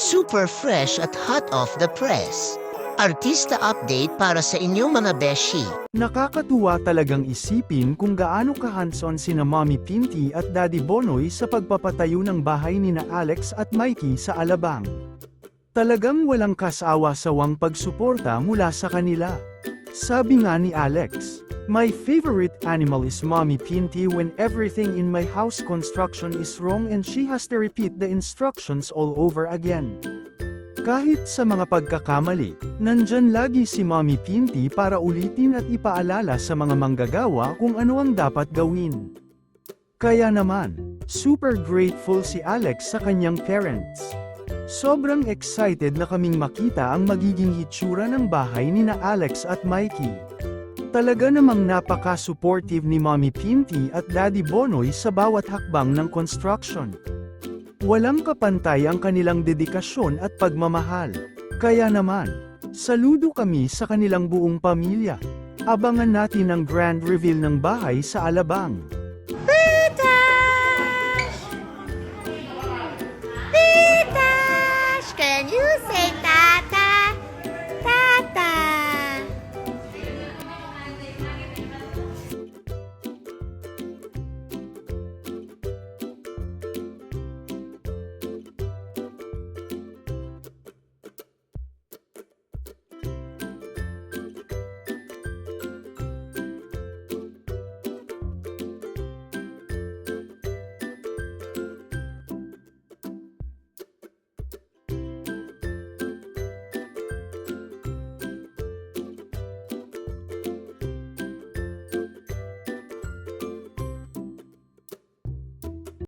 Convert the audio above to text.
Super fresh at hot off the press. Artista update para sa inyong mga beshi. Nakakatuwa talagang isipin kung gaano ka-hands-on sina Mommy Pinty at Daddy Bonoy sa pagpapatayo ng bahay nina Alex at Mikey sa Alabang. Talagang walang kasawa-sawang pagsuporta mula sa kanila. Sabi nga ni Alex, "My favorite animal is Mommy Pinty when everything in my house construction is wrong and she has to repeat the instructions all over again." Kahit sa mga pagkakamali, nandyan lagi si Mommy Pinty para ulitin at ipaalala sa mga manggagawa kung ano ang dapat gawin. Kaya naman, super grateful si Alex sa kanyang parents. Sobrang excited na kaming makita ang magiging hitsura ng bahay nina Alex at Mikey. Talaga namang napaka-supportive ni Mommy Pinty at Daddy Bonoy sa bawat hakbang ng construction. Walang kapantay ang kanilang dedikasyon at pagmamahal. Kaya naman, saludo kami sa kanilang buong pamilya. Abangan natin ang grand reveal ng bahay sa Alabang.